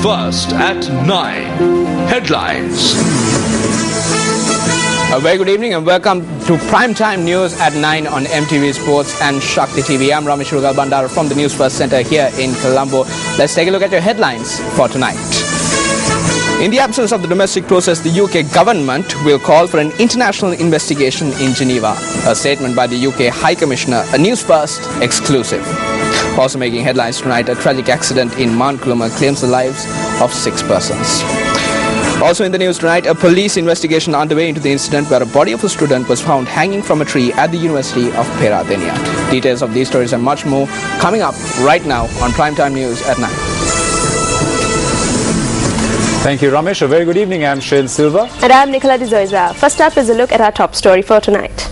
Newsfirst at 9. Headlines. A very good evening and welcome to Primetime News at 9 on MTV Sports and Shakti TV. I'm Ramesh Rugal Bandar from the Newsfirst Center here in Colombo. Let's take a look at your headlines for tonight. In the absence of the domestic process, the UK government will call for an international investigation in Geneva. A statement by the UK High Commissioner, a Newsfirst exclusive. Also making headlines tonight, a tragic accident in Mount Coolumma claims the lives of 6 persons. Also in the news tonight, a police investigation underway into the incident where a body of a student was found hanging from a tree at the University of Peradeniya. Details of these stories and much more coming up right now on Primetime News at 9. Thank you, Ramesh. A very good evening. I'm Shail Silva. And I'm Nicola D'Zoiza. First up is a look at our top story for tonight.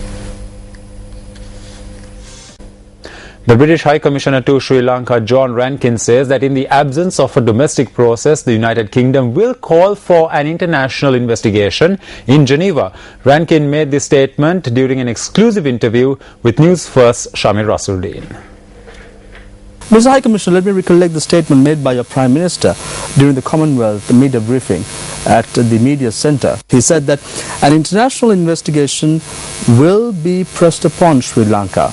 The British High Commissioner to Sri Lanka, John Rankin, says that in the absence of a domestic process, the United Kingdom will call for an international investigation in Geneva. Rankin made this statement during an exclusive interview with Newsfirst Shamir Rasuldeen. Mr. High Commissioner, let me recollect the statement made by your Prime Minister during the Commonwealth media briefing at the Media Centre. He said that an international investigation will be pressed upon Sri Lanka.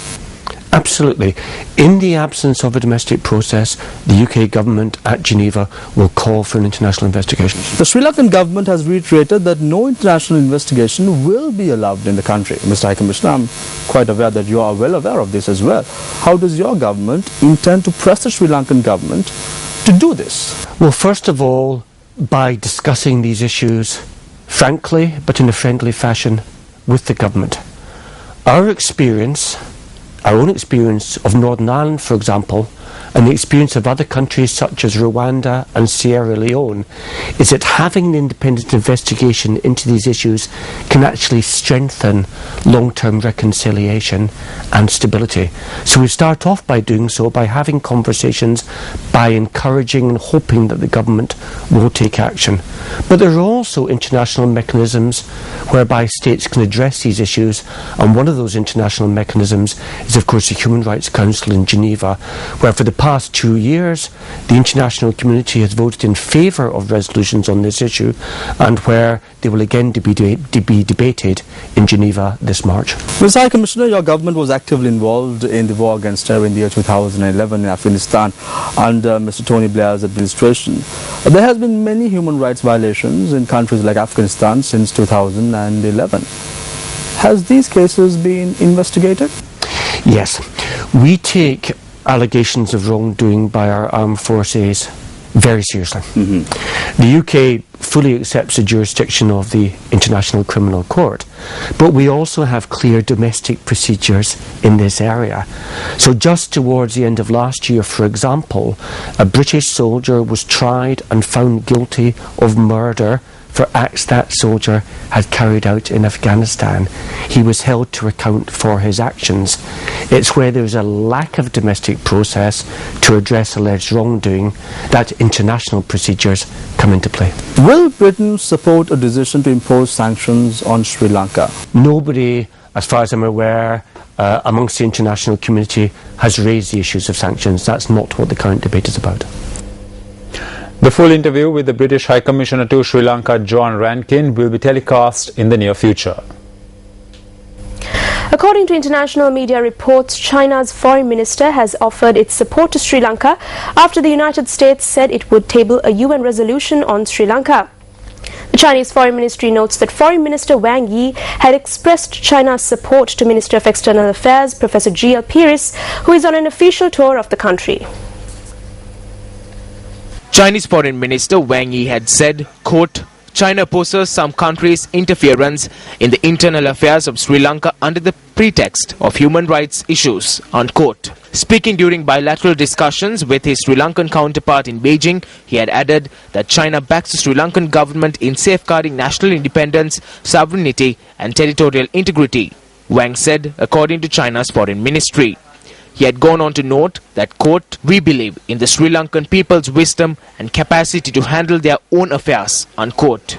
Absolutely. In the absence of a domestic process, the UK government at Geneva will call for an international investigation. The Sri Lankan government has reiterated that no international investigation will be allowed in the country. Mr. High Commissioner, I'm quite aware that you are well aware of this as well. How does your government intend to press the Sri Lankan government to do this? Well, first of all, by discussing these issues frankly, but in a friendly fashion with the government. Our own experience of Northern Ireland, for example, and the experience of other countries such as Rwanda and Sierra Leone, is that having an independent investigation into these issues can actually strengthen long-term reconciliation and stability. So we start off by doing so, by having conversations, by encouraging and hoping that the government will take action. But there are also international mechanisms whereby states can address these issues, and one of those international mechanisms is, of course, the Human Rights Council in Geneva, where for the past 2 years the international community has voted in favour of resolutions on this issue, and where they will again be debated in Geneva this March. Mr. High Commissioner, your government was actively involved in the war against terror in the year 2011 in Afghanistan under Mr. Tony Blair's administration. There has been many human rights violations in countries like Afghanistan since 2011. Has these cases been investigated? Yes. We take allegations of wrongdoing by our armed forces very seriously. The UK fully accepts the jurisdiction of the International Criminal Court, but we also have clear domestic procedures in this area. So just towards the end of last year, for example, a British soldier was tried and found guilty of murder for acts that soldier had carried out in Afghanistan. He was held to account for his actions. It's where there's a lack of domestic process to address alleged wrongdoing that international procedures come into play. Will Britain support a decision to impose sanctions on Sri Lanka? Nobody, as far as I'm aware, amongst the international community has raised the issues of sanctions. That's not what the current debate is about. The full interview with the British High Commissioner to Sri Lanka, John Rankin, will be telecast in the near future. According to international media reports, China's foreign minister has offered its support to Sri Lanka after the United States said it would table a UN resolution on Sri Lanka. The Chinese Foreign Ministry notes that Foreign Minister Wang Yi had expressed China's support to Minister of External Affairs, Professor G.L. Peiris, who is on an official tour of the country. Chinese Foreign Minister Wang Yi had said, quote, China opposes some countries' interference in the internal affairs of Sri Lanka under the pretext of human rights issues, unquote. Speaking during bilateral discussions with his Sri Lankan counterpart in Beijing, he had added that China backs the Sri Lankan government in safeguarding national independence, sovereignty and territorial integrity, Wang said, according to China's Foreign Ministry. He had gone on to note that, quote, we believe in the Sri Lankan people's wisdom and capacity to handle their own affairs, unquote.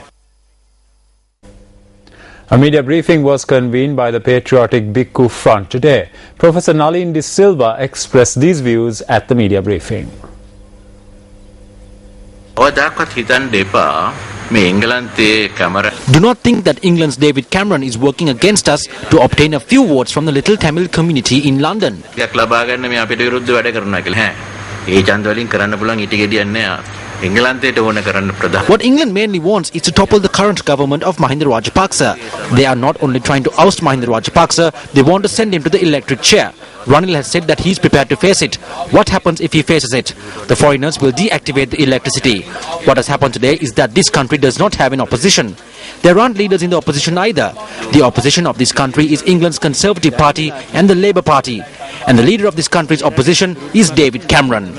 A media briefing was convened by the Patriotic Bhikkhu Front today. Professor Nalin De Silva expressed these views at the media briefing. Do not think that England's David Cameron is working against us to obtain a few votes from the little Tamil community in London. What England mainly wants is to topple the current government of Mahinda Rajapaksa. They are not only trying to oust Mahinda Rajapaksa, they want to send him to the electric chair. Ranil has said that he is prepared to face it. What happens if he faces it? The foreigners will deactivate the electricity. What has happened today is that this country does not have an opposition. There aren't leaders in the opposition either. The opposition of this country is England's Conservative Party and the Labour Party. And the leader of this country's opposition is David Cameron.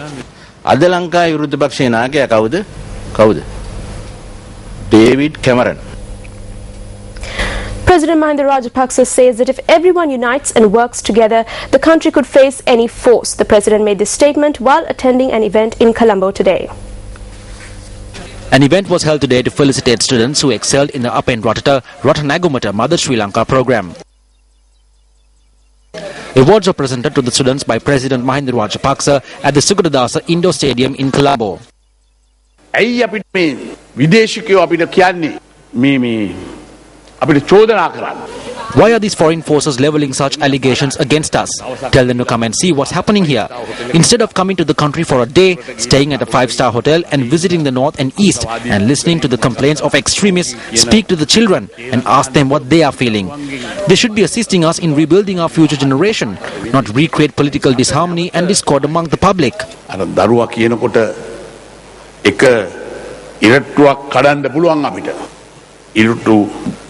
David Cameron. President Mahinda Rajapaksa says that if everyone unites and works together, the country could face any force. The president made this statement while attending an event in Colombo today. An event was held today to felicitate students who excelled in the Appenratata Ratanagumata Mother Sri Lanka program. Awards were presented to the students by President Mahinda Rajapaksa at the Sugatadasa Indoor Stadium in Colombo. Why are these foreign forces levelling such allegations against us? Tell them to come and see what's happening here. Instead of coming to the country for a day, staying at a 5-star hotel and visiting the north and east and listening to the complaints of extremists, speak to the children and ask them what they are feeling. They should be assisting us in rebuilding our future generation, not recreate political disharmony and discord among the public.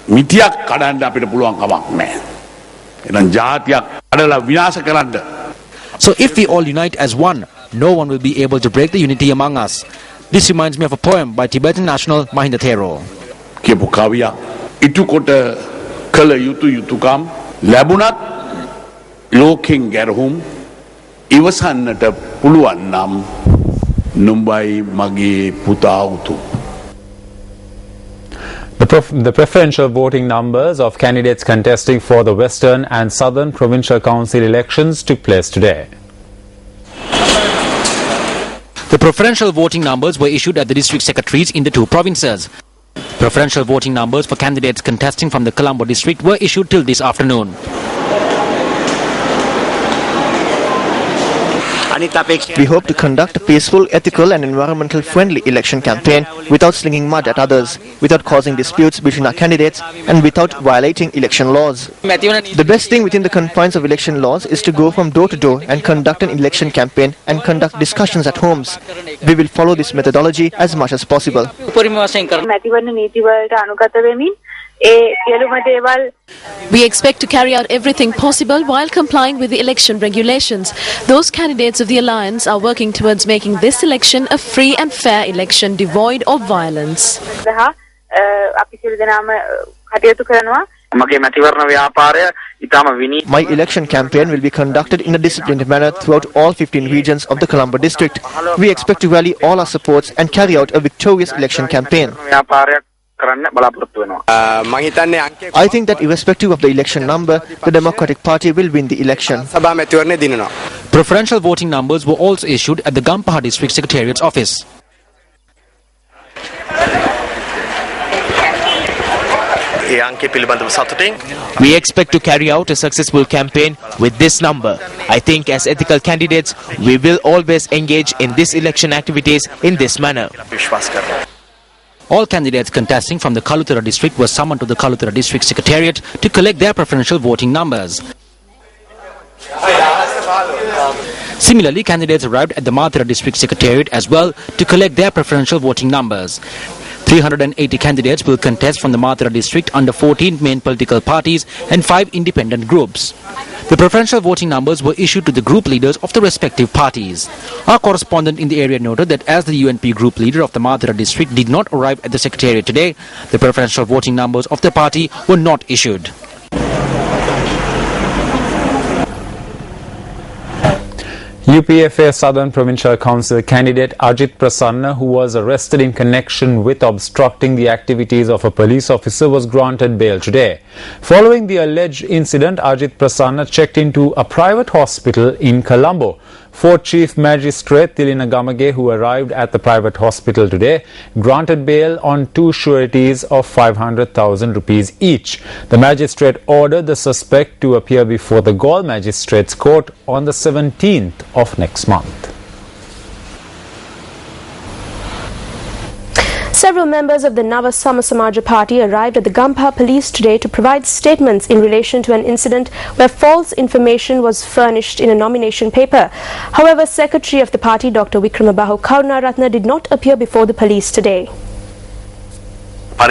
So if we all unite as one, no one will be able to break the unity among us. This reminds me of a poem by Tibetan national Mahinda Thero. Kala yutu yutukam labunat loking gerhum iwasannata puluwan nam numbai magi putautu. The preferential voting numbers of candidates contesting for the Western and Southern Provincial Council elections took place today. The preferential voting numbers were issued at the district secretaries in the two provinces. Preferential voting numbers for candidates contesting from the Colombo district were issued till this afternoon. We hope to conduct a peaceful, ethical and environmental friendly election campaign without slinging mud at others, without causing disputes between our candidates and without violating election laws. The best thing within the confines of election laws is to go from door to door and conduct an election campaign and conduct discussions at homes. We will follow this methodology as much as possible. We expect to carry out everything possible while complying with the election regulations. Those candidates of the alliance are working towards making this election a free and fair election devoid of violence. My election campaign will be conducted in a disciplined manner throughout all 15 regions of the Colombo district. We expect to rally all our supports and carry out a victorious election campaign. I think that irrespective of the election number, the Democratic Party will win the election. Preferential voting numbers were also issued at the Gampaha District Secretariat's office. We expect to carry out a successful campaign with this number. I think as ethical candidates, we will always engage in these election activities in this manner. All candidates contesting from the Kalutara district were summoned to the Kalutara district secretariat to collect their preferential voting numbers. Similarly, candidates arrived at the Mathura district secretariat as well to collect their preferential voting numbers. 380 candidates will contest from the Mathura district under 14 main political parties and 5 independent groups. The preferential voting numbers were issued to the group leaders of the respective parties. Our correspondent in the area noted that as the UNP group leader of the Mathura district did not arrive at the secretariat today, the preferential voting numbers of the party were not issued. UPFA Southern Provincial Council candidate Ajit Prasanna, who was arrested in connection with obstructing the activities of a police officer, was granted bail today. Following the alleged incident, Ajit Prasanna checked into a private hospital in Colombo. Fourth Chief Magistrate Tilina Gamage, who arrived at the private hospital today, granted bail on two sureties of 500,000 rupees each. The magistrate ordered the suspect to appear before the Galle Magistrates Court on the 17th of next month. Several members of the Nava Sama Samaja party arrived at the Gampa police today to provide statements in relation to an incident where false information was furnished in a nomination paper. However, Secretary of the party Dr. Vikramabahu Karunaratne did not appear before the police today. When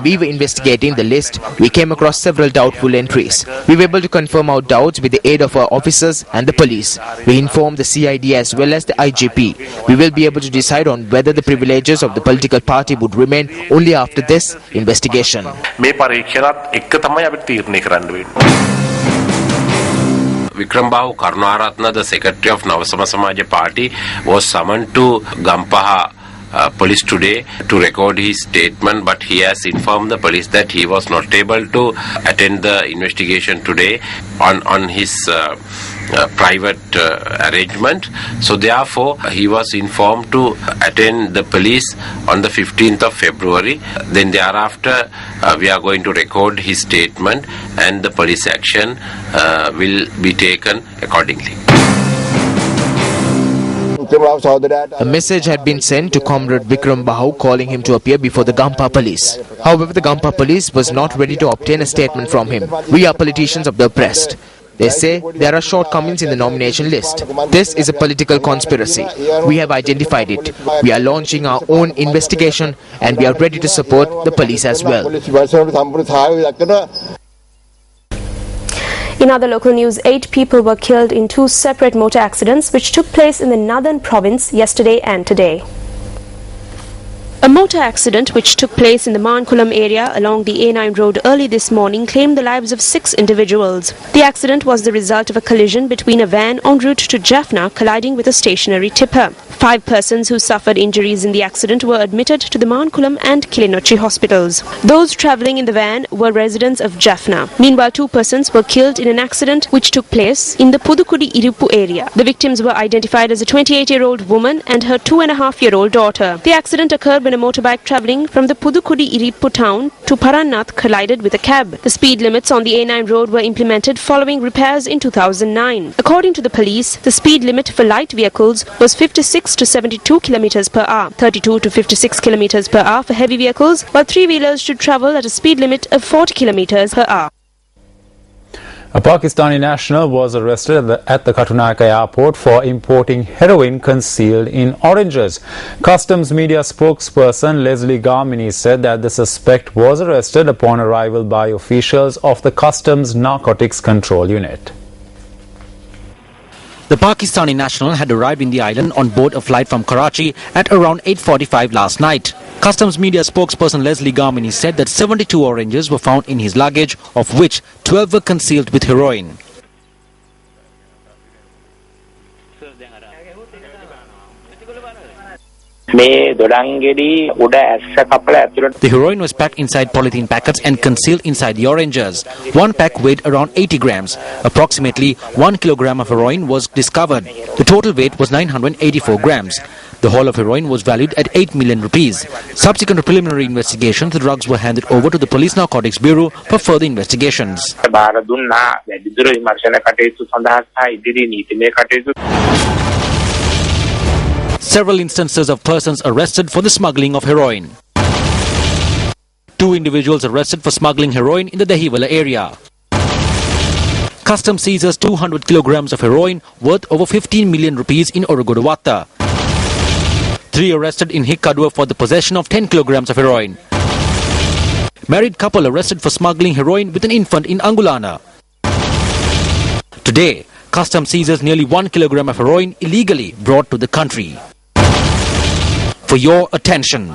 we were investigating the list, we came across several doubtful entries. We were able to confirm our doubts with the aid of our officers and the police. We informed the CID as well as the IGP. We will be able to decide on whether the privileges of the political party would remain only after this investigation. Vikramabahu Karunaratne, the Secretary of Nava Sama Samaja Party, was summoned to Gampaha police today to record his statement, but he has informed the police that he was not able to attend the investigation today on his private arrangement. So therefore he was informed to attend the police on the 15th of February. Then thereafter we are going to record his statement and the police action will be taken accordingly. A message had been sent to Comrade Vikramabahu calling him to appear before the Gampa police. However, the Gampa police was not ready to obtain a statement from him. We are politicians of the oppressed. They say there are shortcomings in the nomination list. This is a political conspiracy. We have identified it. We are launching our own investigation and we are ready to support the police as well. In other local news, 8 people were killed in 2 separate motor accidents which took place in the northern province yesterday and today. A motor accident which took place in the Mankulam area along the A9 road early this morning claimed the lives of 6 individuals. The accident was the result of a collision between a van en route to Jaffna colliding with a stationary tipper. 5 persons who suffered injuries in the accident were admitted to the Mankulam and Kilinochi hospitals. Those travelling in the van were residents of Jaffna. Meanwhile, 2 persons were killed in an accident which took place in the Pudukudi Iruppu area. The victims were identified as a 28-year-old woman and her 2.5-year-old daughter. The accident occurred when a motorbike travelling from the Pudukudi Iruppu town to Parannath collided with a cab. The speed limits on the A9 road were implemented following repairs in 2009. According to the police, the speed limit for light vehicles was 56 to 72 km per hour, 32 to 56 km per hour for heavy vehicles, while 3-wheelers should travel at a speed limit of 40 km per hour. A Pakistani national was arrested at the Katunayaka airport for importing heroin concealed in oranges. Customs media spokesperson Leslie Garmini said that the suspect was arrested upon arrival by officials of the Customs Narcotics Control Unit. The Pakistani national had arrived in the island on board a flight from Karachi at around 8:45 last night. Customs media spokesperson Leslie Garmini said that 72 oranges were found in his luggage, of which 12 were concealed with heroin. The heroin was packed inside polythene packets and concealed inside the oranges. One pack weighed around 80 grams. Approximately 1 kilogram of heroin was discovered. The total weight was 984 grams. The haul of heroin was valued at 8 million rupees. Subsequent to preliminary investigation, the drugs were handed over to the Police Narcotics Bureau for further investigations. Several instances of persons arrested for the smuggling of heroin. 2 individuals arrested for smuggling heroin in the Dahiwala area. Customs seizes 200 kilograms of heroin worth over 15 million rupees in Orogodawata. 3 arrested in Hikkadua for the possession of 10 kilograms of heroin. Married couple arrested for smuggling heroin with an infant in Angulana. Today, Customs seizes nearly 1 kilogram of heroin illegally brought to the country. For your attention.